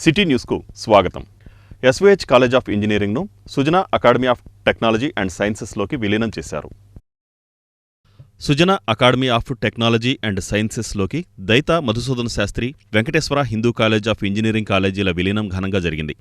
City న్యూస్కు స్వాగతం. SVH college of ఇంజనీరింగ్ను Sujana academy of technology and సైన్సెస్లోకి విలీనం చేశారు. Sujana academy of technology and సైన్సెస్లోకి Daita Madhusudana Sastri, Venkateswara Hindu college of engineering కాలేజీల విలీనం ఘనంగా జరిగింది.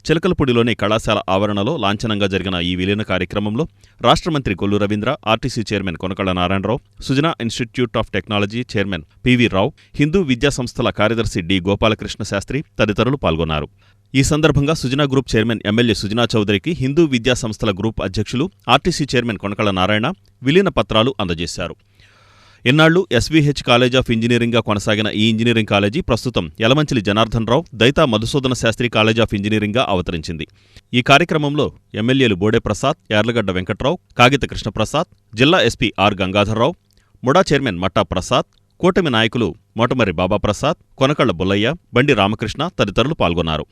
చిలకలపూడిలోని కళాశాల ఆవరణలో లాంఛనంగా జరిగిన ఈ విలీన కార్యక్రమంలో రాష్ట్ర మంత్రి Kollu Ravindra, RTC chairman Konakalla Narayanarao, Sujana institute of technology chairman PV Rao, Hindu విద్యా సంస్థల కార్యదర్శి డి గోపాలకృష్ణ శాస్త్రి తదితరులు పాల్గొన్నారు. ఈ సందర్భంగా Sujana group chairman MLA Sujana చౌదరికి హిందూ విద్యా సంస్థల గ్రూప్ అధ్యక్షులు, ఆర్టీసీ చైర్మన్ కొనకళ్ళ నారాయణ విలీన పత్రాలు అందజేశారు. ఇన్నాళ్లు ఎస్వీహెచ్ కాలేజ్ ఆఫ్ ఇంజనీరింగ్గా కొనసాగిన ఈ ఇంజనీరింగ్ కాలేజీ ప్రస్తుతం యలమంచిలి జనార్దన్ రావు, దైతా మధుసూదన శాస్త్రి కాలేజ్ ఆఫ్ ఇంజనీరింగ్గా అవతరించింది. ఈ కార్యక్రమంలో ఎమ్మెల్యేలు బోడే ప్రసాద్, యార్లగడ్డ వెంకట్రావు, కాగిత కృష్ణప్రసాద్, జిల్లా SP R Gangadharrao, MUDA chairman Matta Prasad, కూటమి నాయకులు మోటమర్రి బాబాప్రసాద్, కొనకళ్ళ బుల్లయ్య, బండి రామకృష్ణ తదితరులు పాల్గొన్నారు.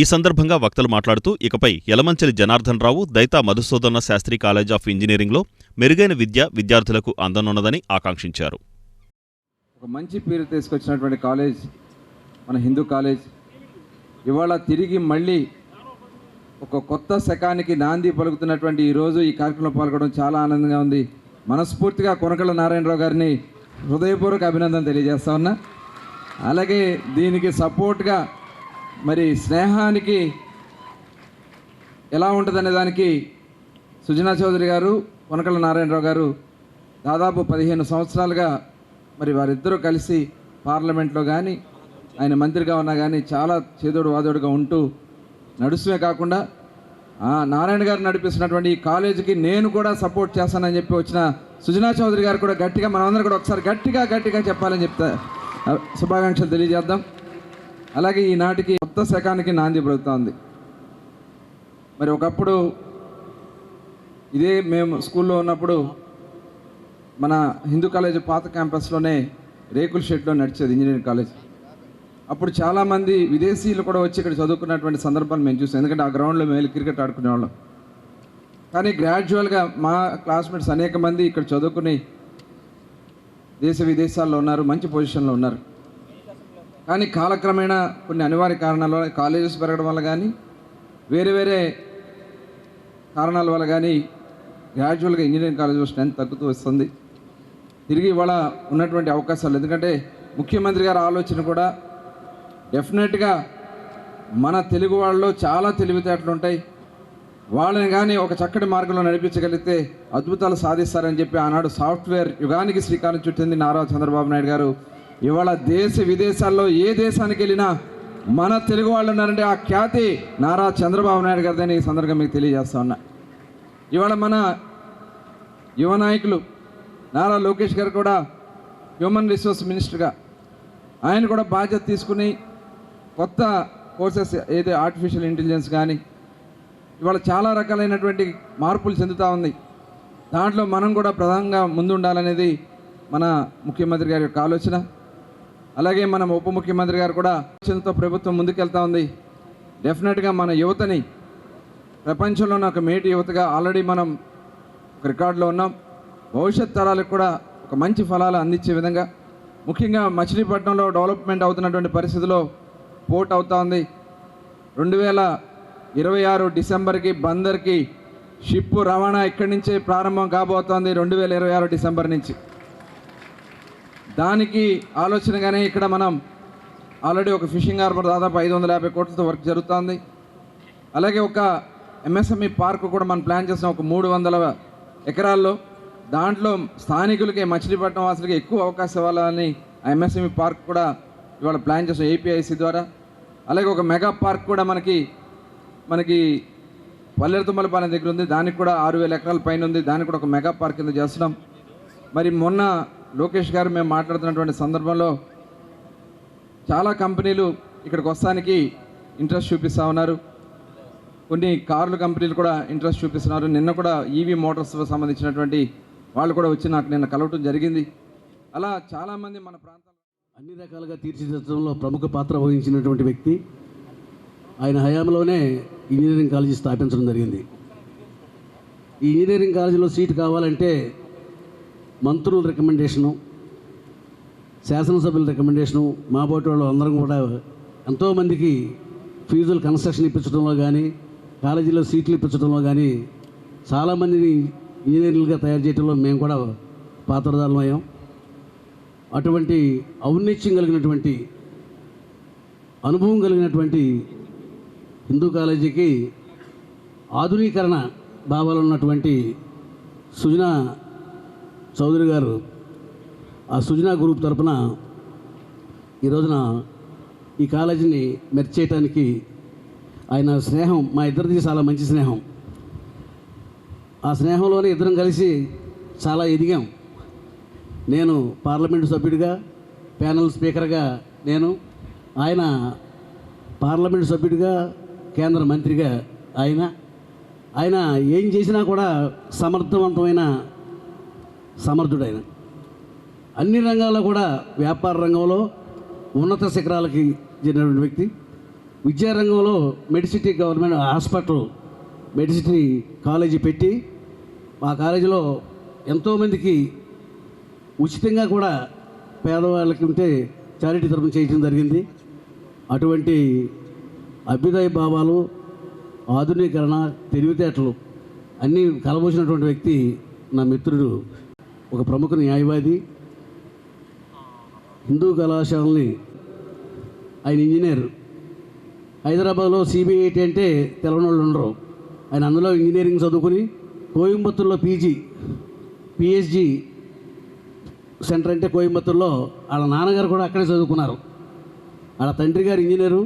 ఈ సందర్భంగా వక్తలు మాట్లాడుతూ ఇకపై యలమంచిలి జనార్దన్ రావు, దైతా మధుసూదన శాస్త్రి కాలేజ్ ఆఫ్ ఇంజనీరింగ్లో మెరుగైన విద్య విద్యార్థులకు అందనున్నదని ఆకాంక్షించారు. ఒక మంచి పేరు తీసుకొచ్చినటువంటి కాలేజ్ మన హిందూ కాలేజ్ ఇవాళ తిరిగి మళ్ళీ ఒక కొత్త శకానికి నాంది పలుకుతున్నటువంటి ఈరోజు ఈ కార్యక్రమంలో పాల్గొనడం చాలా ఆనందంగా ఉంది. మనస్ఫూర్తిగా కొనకళ్ళ నారాయణరావు గారిని హృదయపూర్వక అభినందన తెలియజేస్తా ఉన్నా. అలాగే దీనికి సపోర్ట్గా మరి స్నేహానికి ఎలా ఉంటుందనే దానికి సుజనా చౌదరి గారు, కొనకళ్ళ నారాయణరావు గారు దాదాపు 15 సంవత్సరాలుగా మరి వారిద్దరూ కలిసి పార్లమెంట్లో కానీ ఆయన మంత్రిగా ఉన్నా కానీ చాలా చేదోడు వాదోడుగా ఉంటూ నడుస్తుమే కాకుండా నారాయణ గారు నడిపిస్తున్నటువంటి ఈ కాలేజీకి నేను కూడా సపోర్ట్ చేస్తానని చెప్పి వచ్చిన సుజనా చౌదరి గారు కూడా గట్టిగా మనమందరం కూడా ఒకసారి గట్టిగా చెప్పాలని చెప్తా శుభాకాంక్షలు తెలియజేద్దాం. అలాగే ఈనాటికి కొత్త శకానికి నాంది పలుకుతోంది. మరి ఒకప్పుడు ఇదే మేము స్కూల్లో ఉన్నప్పుడు మన హిందూ కాలేజ్ పాత క్యాంపస్లోనే రేకుల షెడ్లో నడిచేది ఇంజనీరింగ్ కాలేజ్. అప్పుడు చాలామంది విదేశీయులు కూడా వచ్చి ఇక్కడ చదువుకున్నటువంటి సందర్భాలు మేము చూసాం. ఎందుకంటే ఆ గ్రౌండ్లో మేము వెళ్ళి క్రికెట్ ఆడుకునేవాళ్ళం. కానీ గ్రాడ్యువల్గా మా క్లాస్మేట్స్ అనేక మంది ఇక్కడ చదువుకుని దేశ విదేశాల్లో ఉన్నారు, మంచి పొజిషన్లో ఉన్నారు. కానీ కాలక్రమేణా కొన్ని అనివార్య కారణాల వల్ల కాలేజెస్ పెరగడం వల్ల కానీ వేరే కారణాల వల్ల కానీ గ్రాడ్యువల్గా ఇంజనీరింగ్ కాలేజ్ స్ట్రెంత్ తగ్గుతూ వస్తుంది. తిరిగి ఇవాళ ఉన్నటువంటి అవకాశాలు, ఎందుకంటే ముఖ్యమంత్రి గారి ఆలోచన కూడా డెఫినెట్గా మన తెలుగు వాళ్ళలో చాలా తెలివితేటలు ఉంటాయి, వాళ్ళని కానీ ఒక చక్కటి మార్గంలో నడిపించగలిగితే అద్భుతాలు సాధిస్తారని చెప్పి ఆనాడు సాఫ్ట్వేర్ యుగానికి శ్రీకారం చుట్టింది నారా చంద్రబాబు నాయుడు గారు. ఇవాళ దేశ విదేశాల్లో ఏ దేశానికి వెళ్ళినా మన తెలుగు వాళ్ళు ఉన్నారంటే ఆ ఖ్యాతి నారా చంద్రబాబు నాయుడు గారిదని ఈ సందర్భంగా మీకు తెలియజేస్తా ఉన్నా. ఇవాళ మన యువ నాయకులు నారా లోకేష్ గారు కూడా హ్యూమన్ రిసోర్స్ మినిస్టర్గా ఆయన కూడా బాధ్యత తీసుకుని కొత్త కోర్సెస్ ఏదో ఆర్టిఫిషియల్ ఇంటెలిజెన్స్ కానీ ఇవాళ చాలా రకాలైనటువంటి మార్పులు చెందుతూ ఉంది. దాంట్లో మనం కూడా ప్రధానంగా ముందుండాలనేది మన ముఖ్యమంత్రి గారి యొక్క ఆలోచన. అలాగే మన ఉప ముఖ్యమంత్రి గారు కూడా ఆలోచనతో ప్రభుత్వం ముందుకెళ్తా ఉంది. డెఫినెట్గా మన యువతని ప్రపంచంలోని ఒక మేటి యువతగా ఆల్రెడీ మనం ఒక రికార్డులో ఉన్నాం. భవిష్యత్ తరాలకు కూడా ఒక మంచి ఫలాలు అందించే విధంగా, ముఖ్యంగా మచిలీపట్నంలో డెవలప్మెంట్ అవుతున్నటువంటి పరిస్థితిలో పోర్ట్ అవుతా ఉంది. 2026 డిసెంబర్కి బందర్కి షిప్పు రవాణా ఇక్కడి నుంచే ప్రారంభం కాబోతోంది. 2026 డిసెంబర్ నుంచి. దానికి ఆలోచనగానే ఇక్కడ మనం ఆల్రెడీ ఒక ఫిషింగ్ హార్బర్ దాదాపు 550 కోట్లతో వర్క్ జరుగుతుంది. అలాగే ఒక ఎంఎస్ఎంఈ పార్క్ కూడా మనం ప్లాన్ చేసిన ఒక 300 ఎకరాల్లో, దాంట్లో స్థానికులకి మచిలీపట్నం వాసులకి ఎక్కువ అవకాశం ఇవ్వాలని ఆ ఎంఎస్ఎంఈ పార్క్ కూడా ఇవాళ ప్లాన్ చేసాం ఏపీఐసి ద్వారా. అలాగే ఒక మెగా పార్క్ కూడా మనకి పల్లెరుతుమ్మలపాలెం దగ్గర ఉంది, దానికి కూడా 6000 ఎకరాల పైన ఉంది, దానికి కూడా ఒక మెగా పార్క్ కింద చేస్తున్నాం. మరి మొన్న లోకేష్ గారు మేము మాట్లాడుతున్నటువంటి సందర్భంలో చాలా కంపెనీలు ఇక్కడికి వస్తానికి ఇంట్రెస్ట్ చూపిస్తూ ఉన్నారు. కొన్ని కార్ల కంపెనీలు కూడా ఇంట్రెస్ట్ చూపిస్తున్నారు. నిన్న కూడా ఈవీ మోటార్స్ సంబంధించినటువంటి వాళ్ళు కూడా వచ్చి నాకు నిన్న కలవటం జరిగింది. అలా చాలామంది మన ప్రాంతంలో అన్ని రకాలుగా తీర్చిదిద్దడంలో ప్రముఖ పాత్ర వహించినటువంటి వ్యక్తి. ఆయన హయాంలోనే ఇంజనీరింగ్ కాలేజీ స్థాపించడం జరిగింది. ఈ ఇంజనీరింగ్ కాలేజీలో సీటు కావాలంటే మంత్రుల రికమెండేషను, శాసనసభ్యుల రికమెండేషను, మా బోటి వాళ్ళు అందరం కూడా ఎంతోమందికి ఫీజులు కన్స్ట్రక్షన్ ఇప్పించడంలో కానీ కాలేజీలో సీట్లు ఇప్పించడంలో కానీ చాలామందిని ఇంజనీర్లుగా తయారు చేయడంలో మేము కూడా పాత్రదారులమయ్యాం. అటువంటి ఔన్నత్యం కలిగినటువంటి అనుభవం కలిగినటువంటి హిందూ కాలేజీకి ఆధునీకరణ భావాలు ఉన్నటువంటి సుజనా చౌదరి గారు ఆ సుజనా గ్రూప్ తరపున ఈ రోజున ఈ కాలేజీని మెర్జ్ చేయడానికి ఆయన స్నేహం మా ఇద్దరిది చాలా మంచి స్నేహం. ఆ స్నేహంలోనే ఇద్దరం కలిసి చాలా ఎదిగాం. నేను పార్లమెంటు సభ్యుడిగా, ప్యానెల్ స్పీకర్గా నేను, ఆయన పార్లమెంటు సభ్యుడిగా, కేంద్ర మంత్రిగా ఆయన ఏం చేసినా కూడా సమర్థవంతమైన సమర్థుడైన అన్ని రంగాల్లో కూడా వ్యాపార రంగంలో ఉన్నత శిఖరాలకి చెందినటువంటి వ్యక్తి. విద్యారంగంలో Medicity government hospital Medicity college పెట్టి ఆ కాలేజీలో ఎంతోమందికి ఉచితంగా కూడా పేదవాళ్ళకి ఉంటే చారిటీ తరపున చేయడం జరిగింది. అటువంటి అభ్యుదయ భావాలు, ఆధునీకరణ, తెలివితేటలు అన్నీ కలబోసినటువంటి వ్యక్తి నా మిత్రుడు, ఒక ప్రముఖ న్యాయవాది. హిందూ కళాశాలని ఆయన ఇంజనీర్. హైదరాబాద్లో సిబిఐటి అంటే తెలవని వాళ్ళు ఉండరు. ఆయన అందులో ఇంజనీరింగ్ చదువుకుని కోయంబత్తూరులో పిహెచ్డి సెంటర్ అంటే కోయంబత్తూరులో వాళ్ళ నాన్నగారు కూడా అక్కడే చదువుకున్నారు. వాళ్ళ తండ్రి గారు ఇంజనీరు.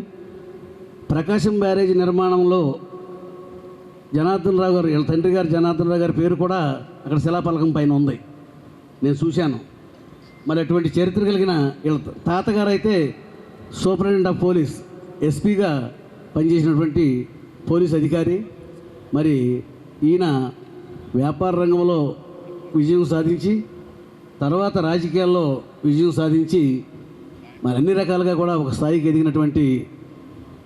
ప్రకాశం బ్యారేజ్ నిర్మాణంలో జనార్దన్ రావు గారు, వీళ్ళ తండ్రి గారు జనార్దన్ రావు గారి పేరు కూడా అక్కడ శిలాఫలకం పైన ఉంది, నేను చూశాను. మరి అటువంటి చరిత్ర కలిగిన వీళ్ళ తాతగారు అయితే సూపరింటెండెంట్ ఆఫ్ పోలీస్, ఎస్పీగా పనిచేసినటువంటి పోలీస్ అధికారి. మరి ఈయన వ్యాపార రంగంలో విజయం సాధించి తర్వాత రాజకీయాల్లో విజయం సాధించి మరి అన్ని రకాలుగా కూడా ఒక స్థాయికి ఎదిగినటువంటి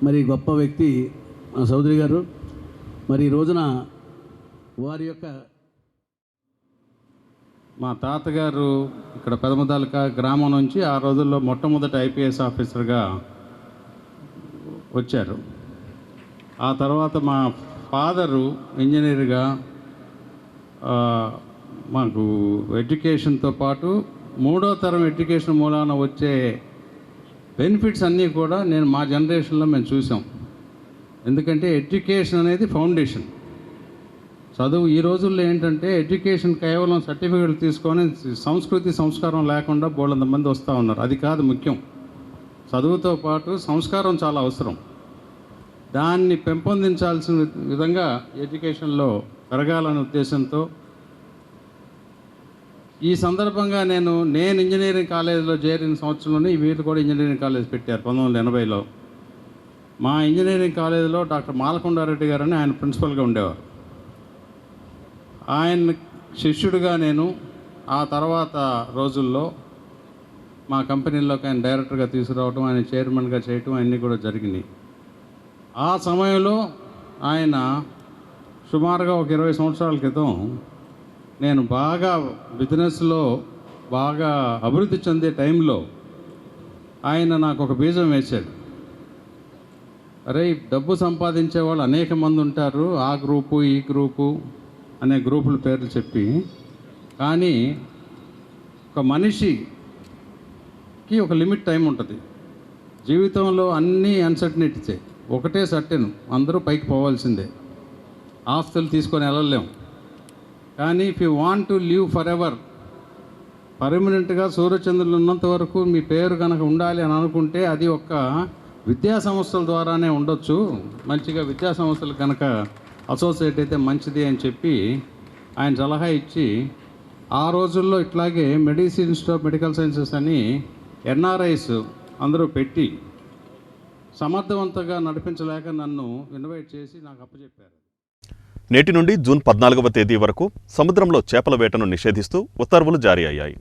మరి గొప్ప వ్యక్తి మన చౌదరి గారు. మరి ఈ రోజున వారి యొక్క మా తాతగారు ఇక్కడ పెదమదాలక గ్రామం నుంచి ఆ రోజుల్లో మొట్టమొదటి ఐపీఎస్ ఆఫీసర్గా వచ్చారు. ఆ తర్వాత మా ఫాదరు ఇంజనీర్గా మాకు ఎడ్యుకేషన్తో పాటు మూడో తరం ఎడ్యుకేషన్ మూలాన వచ్చే బెనిఫిట్స్ అన్నీ కూడా మా జనరేషన్లో మేము చూసాం. ఎందుకంటే ఎడ్యుకేషన్ అనేది ఫౌండేషన్. చదువు ఈ రోజుల్లో ఏంటంటే ఎడ్యుకేషన్ కేవలం సర్టిఫికేట్లు తీసుకొని సంస్కృతి సంస్కారం లేకుండా బోళ్ళంత మంది వస్తూ ఉన్నారు. అది కాదు ముఖ్యం. చదువుతో పాటు సంస్కారం చాలా అవసరం. దాన్ని పెంపొందించాల్సిన విధంగా ఎడ్యుకేషన్లో పెరగాలనే ఉద్దేశంతో ఈ సందర్భంగా నేను ఇంజనీరింగ్ కాలేజీలో చేరిన సంవత్సరంలోనే వీళ్ళు కూడా ఇంజనీరింగ్ కాలేజ్ పెట్టారు 1980లో. మా ఇంజనీరింగ్ కాలేజీలో డాక్టర్ మాలకొండారెడ్డి గారని ఆయన ప్రిన్సిపల్గా ఉండేవారు. ఆయన శిష్యుడిగా నేను ఆ తర్వాత రోజుల్లో మా కంపెనీలోకి ఆయన డైరెక్టర్గా తీసుకురావడం, ఆయన చైర్మన్గా చేయటం అన్నీ కూడా జరిగినాయి. ఆ సమయంలో ఆయన సుమారుగా ఒక 20 సంవత్సరాల క్రితం నేను బాగా బిజినెస్లో బాగా అభివృద్ధి చెందే టైంలో ఆయన నాకు ఒక బీజం వేశాడు. అరే, డబ్బు సంపాదించే వాళ్ళు అనేక మంది ఉంటారు, ఆ గ్రూపు ఈ గ్రూపు అనే గ్రూపుల పేర్లు చెప్పి, కానీ ఒక మనిషికి ఒక లిమిట్ టైం ఉంటుంది. జీవితంలో అన్నీ అన్సర్టనిటీసే, ఒకటే సర్టెన్, అందరూ పైకి పోవాల్సిందే, ఆస్తులు తీసుకొని వెళ్ళలేం. కానీ if you want to live for ever, పర్మనెంట్గా సూర్యచంద్రులు ఉన్నంత వరకు మీ పేరు కనుక ఉండాలి అని అనుకుంటే అది ఒక్క విద్యా సంస్థల ద్వారానే ఉండొచ్చు. మంచిగా విద్యా సంస్థలు కనుక అసోసియేట్ అయితే మంచిది అని చెప్పి ఆయన సలహా ఇచ్చి, ఆ రోజుల్లో ఇట్లాగే medicine institute of medical sciences అని ఎన్ఆర్ఐస్ అందరూ పెట్టి సమర్థవంతంగా నడిపించలేక నన్ను ఇన్వైట్ చేసి నాకు అప్పచెప్పారు. నేటి నుండి జూన్ 14వ తేదీ వరకు సముద్రంలో చేపల వేటను నిషేధిస్తూ ఉత్తర్వులు జారీ అయ్యాయి.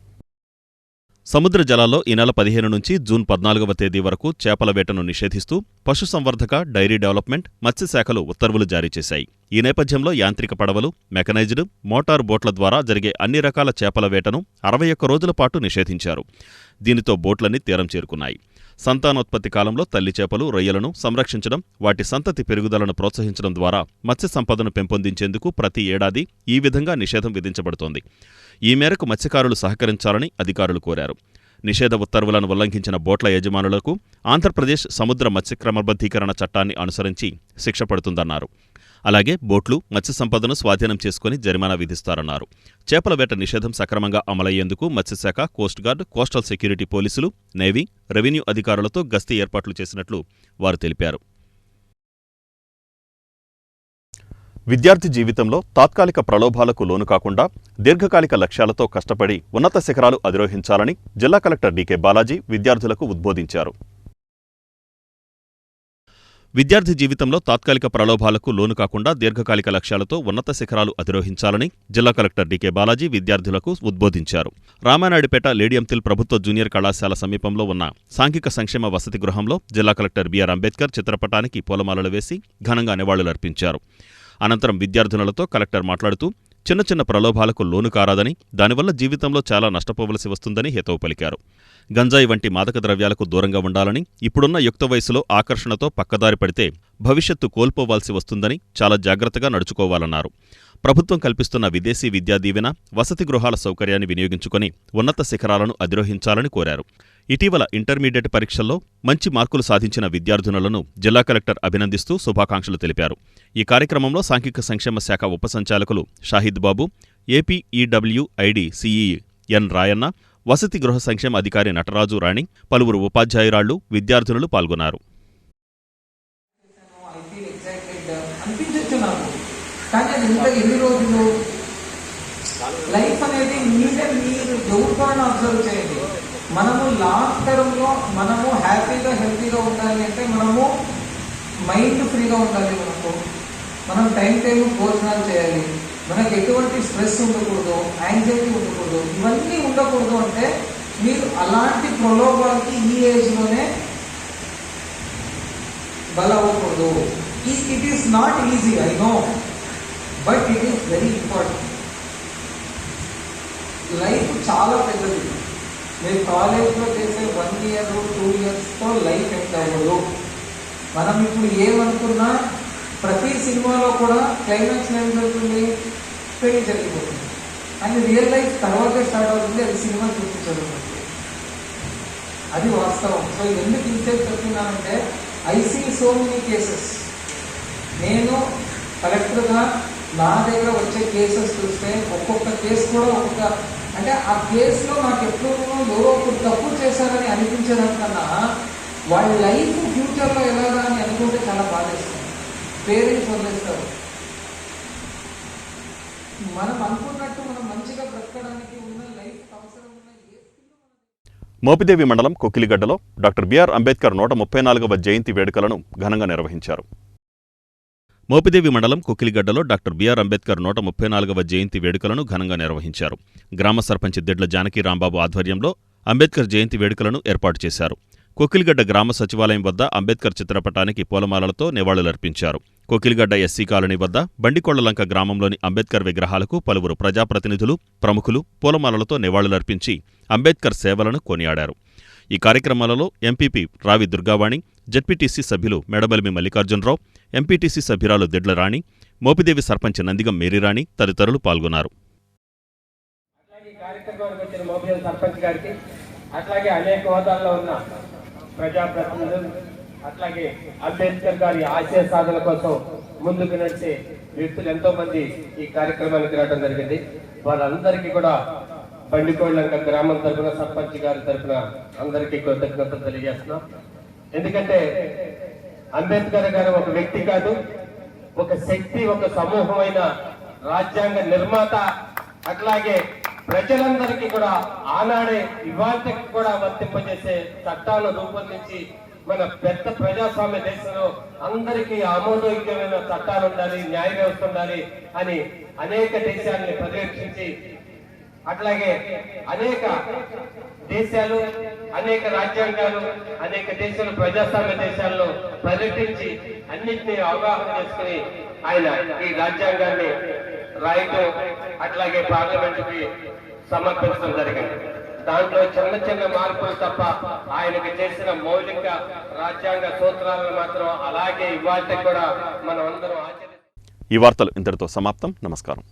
సముద్ర జలాల్లో ఈ నెల 15 నుంచి జూన్ 14వ తేదీ వరకు చేపల వేటను నిషేధిస్తూ పశుసంవర్ధక, డైరీ డెవలప్మెంట్, మత్స్యశాఖలు ఉత్తర్వులు జారీ చేశాయి. ఈ నేపథ్యంలో యాంత్రిక పడవలు, మెకనైజ్డ్, మోటారు బోట్ల ద్వారా జరిగే అన్ని రకాల చేపల వేటను 61 రోజుల పాటు నిషేధించారు. దీనితో బోట్లన్నీ తీరం చేరుకున్నాయి. సంతానోత్పత్తి కాలంలో తల్లి చేపలు, రొయ్యలను సంరక్షించడం, వాటి సంతతి పెరుగుదలను ప్రోత్సహించడం ద్వారా మత్స్య సంపదను పెంపొందించేందుకు ప్రతి ఏడాది ఈ విధంగా నిషేధం విధించబడుతోంది. ఈ మేరకు మత్స్యకారులు సహకరించాలని అధికారులు కోరారు. నిషేధ ఉత్తర్వులను ఉల్లంఘించిన బోట్ల యజమానులకు ఆంధ్రప్రదేశ్ సముద్ర మత్స్య క్రమబద్ధీకరణ చట్టాన్ని అనుసరించి శిక్ష పడుతుందన్నారు. అలాగే బోట్లు మత్స్య సంపదను స్వాధీనం చేసుకుని జరిమానా విధిస్తారన్నారు. చేపల వేట నిషేధం సక్రమంగా అమలయ్యేందుకు మత్స్యశాఖ, కోస్ట్ గార్డ్, కోస్టల్ సెక్యూరిటీ పోలీసులు, నేవీ, రెవెన్యూ అధికారులతో గస్తీ ఏర్పాట్లు చేసినట్లు వారు తెలిపారు. విద్యార్థి జీవితంలో తాత్కాలిక ప్రలోభాలకు లోను కాకుండా దీర్ఘకాలిక లక్ష్యాలతో కష్టపడి ఉన్నత శిఖరాలు అధిరోహించాలని జిల్లా కలెక్టర్ డీకే బాలాజీ విద్యార్థులకు ఉద్బోధించారు. విద్యార్థి జీవితంలో తాత్కాలిక ప్రలోభాలకు లోను కాకుండా దీర్ఘకాలిక లక్ష్యాలతో ఉన్నత శిఖరాలు అధిరోహించాలని జిల్లా కలెక్టర్ డీకే బాలాజీ విద్యార్థులకు ఉద్బోధించారు. రామానాయుడుపేట లేడియంతిల్ ప్రభుత్వ జూనియర్ కళాశాల సమీపంలో ఉన్న సాంఘిక సంక్షేమ వసతి గృహంలో జిల్లా కలెక్టర్ బిఆర్ అంబేద్కర్ చిత్రపటానికి పూలమాలలు వేసి ఘనంగా నివాళులర్పించారు. అనంతరం విద్యార్థినులతో కలెక్టర్ మాట్లాడుతూ చిన్న చిన్న ప్రలోభాలకు లోను కారాదని, దానివల్ల జీవితంలో చాలా నష్టపోవలసి వస్తుందని హితవు పలికారు. గంజాయి వంటి మాదక ద్రవ్యాలకు దూరంగా ఉండాలని, ఇప్పుడున్న యుక్త వయసులో ఆకర్షణతో పక్కదారి పడితే భవిష్యత్తు కోల్పోవాల్సి వస్తుందని చాలా జాగ్రత్తగా నడుచుకోవాలన్నారు. ప్రభుత్వం కల్పిస్తున్న విదేశీ విద్యా దీవెన, వసతి గృహాల సౌకర్యాన్ని వినియోగించుకుని ఉన్నత శిఖరాలను అధిరోహించాలని కోరారు. ఇటీవల ఇంటర్మీడియట్ పరీక్షల్లో మంచి మార్కులు సాధించిన విద్యార్థినులను జిల్లా కలెక్టర్ అభినందిస్తూ శుభాకాంక్షలు తెలిపారు. ఈ కార్యక్రమంలో సాంఘిక సంక్షేమ శాఖ ఉప సంచాలకులు షాహిద్ బాబు, ఏపీ ఈడబ్ల్యూఐడి సిఈ ఎన్ రాయన్న, వసతి గృహ సంక్షేమ అధికారి నటరాజు రాణి, పలువురు ఉపాధ్యాయురాళ్లు, విద్యార్థినులు పాల్గొన్నారు. మనము లాంగ్ టర్మ్లో మనము హ్యాపీగా హెల్తీగా ఉండాలి అంటే మనము మైండ్ ఫ్రీగా ఉండాలి. మనం టైం భోజనాలు చేయాలి. మనకు ఎటువంటి స్ట్రెస్ ఉండకూడదు, యాంగ్జైటీ ఉండకూడదు. ఇవన్నీ ఉండకూడదు అంటే మీరు అలాంటి ప్రలోభాలకి ఈ ఏజ్లోనే బలవ్వకూడదు. It is not easy, I know, but it is very important. Life చాలా పెద్దది. మీరు కాలేజ్లో చేసే 1 year 2 yearsతో లైఫ్ ఎండ్ అవ్వదు. మనం ఇప్పుడు ఏమనుకున్నా ప్రతి సినిమాలో కూడా క్లైమాక్స్ ఏం జరుగుతుంది, పెళ్లి జరిగిపోతుంది. అండ్ రియల్ లైఫ్ తర్వాతే స్టార్ట్ అవుతుంది, అది సినిమా చూపించగలుగుతుంది. అది వాస్తవం. సో ఎందుకు ఇంతేపు చెప్తున్నానంటే I see so many cases. నేను కలెక్టర్గా నా దగ్గర వచ్చే కేసెస్ చూస్తే ఒక్కొక్క కేసు కూడా ఒక్కొక్క, అంటే ఆ కేసులో నాకు ఎప్పుడూ ఎవరో ఒకరు తప్పు చేశారని అనిపించేదానికన్నా వాళ్ళ లైఫ్ ఫ్యూచర్లో ఎలాగా అని అనుకుంటే చాలా బాధేస్తుంది. పేరెంట్స్ వదిలేస్తారు. మనం అనుకున్నట్టు మనం మంచిగా బ్రతకడానికి ఉన్న లైఫ్ అవసరం ఉన్న మోపిదేవి మండలం కొక్కిలిగడ్డలో డాక్టర్ బిఆర్ అంబేద్కర్ 134వ జయంతి వేడుకలను ఘనంగా నిర్వహించారు. మోపిదేవి మండలం కొక్కిలిగడ్డలో డాక్టర్ బిఆర్ అంబేద్కర్ 134వ జయంతి వేడుకలను ఘనంగా నిర్వహించారు. గ్రామ సర్పంచ్ దిడ్ల జానకి రాంబాబు ఆధ్వర్యంలో అంబేద్కర్ జయంతి వేడుకలను ఏర్పాటు చేశారు. కొక్కిలిగడ్డ గ్రామ సచివాలయం వద్ద అంబేద్కర్ చిత్రపటానికి పూలమాలలతో నివాళులర్పించారు. కొక్కిలిగడ్డ ఎస్సీ కాలనీ వద్ద బండికొళ్లలంక గ్రామంలోని అంబేద్కర్ విగ్రహాలకు పలువురు ప్రజాప్రతినిధులు, ప్రముఖులు పూలమాలలతో నివాళులర్పించి అంబేద్కర్ సేవలను కొనియాడారు. ఈ కార్యక్రమాలలో ఎంపీపీ రావి దుర్గావాణి, జెడ్పీటీసీ సభ్యులు మెడబలిమి మల్లికార్జునరావు, ఎంపీటీసీ సభ్యురాలు దిడ్ల రాణి, మోపిదేవి సర్పంచ్ నందిగం మేరీరాణి తదితరులు పాల్గొన్నారు. అట్లాగే అనేక హోదాల్లో ఉన్న ప్రజాప్రతినిధులు, అట్లాగే అంబేద్కర్ గారి ఆశయ సాధన కోసం ముందుకు నడిచే వ్యక్తులు ఎంతో మంది ఈ కార్యక్రమానికి రావడం జరిగింది. వాళ్ళందరికీ కూడా బండికోళ్ళంక గ్రామం తరఫున, సర్పంచ్ గారి తరఫున అందరికీ కృతజ్ఞతలు తెలియజేస్తున్నాం. ఎందుకంటే అంబేద్కర్ గారు ఒక వ్యక్తి కాదు, ఒక శక్తి, ఒక సమూహమైన రాజ్యాంగ నిర్మాత. అట్లాగే ప్రజలందరికీ కూడా ఆనాడే ఇవాళకి కూడా వర్తింపజేసే చట్టాలను రూపొందించి మన పెద్ద ప్రజాస్వామ్య దేశంలో అందరికీ ఆమోదయోగ్యమైన చట్టాలు ఉండాలి, న్యాయ వ్యవస్థ ఉండాలి అని అనేక దేశాలని పర్యవేక్షించి, అట్లాగే అనేక దేశాలు, అనేక రాజ్యాంగాలు, అనేక దేశాలు ప్రజాస్వామ్య దేశాల్లో పర్యటించి అన్నింటినీ అవగాహన చేసుకుని ఆయన ఈ రాజ్యాంగాన్ని రాయటం, అట్లాగే పార్లమెంటుకి సమర్పించడం జరిగింది. దాంట్లో చిన్న చిన్న మార్పులు తప్ప ఆయనకు చేసిన మౌలిక రాజ్యాంగ సూత్రాలను మాత్రం అలాగే ఇవాళ కూడా మనం అందరం ఆచరిస్తాం. ఈ వార్తలు ఇంతటితో సమాప్తం. నమస్కారం.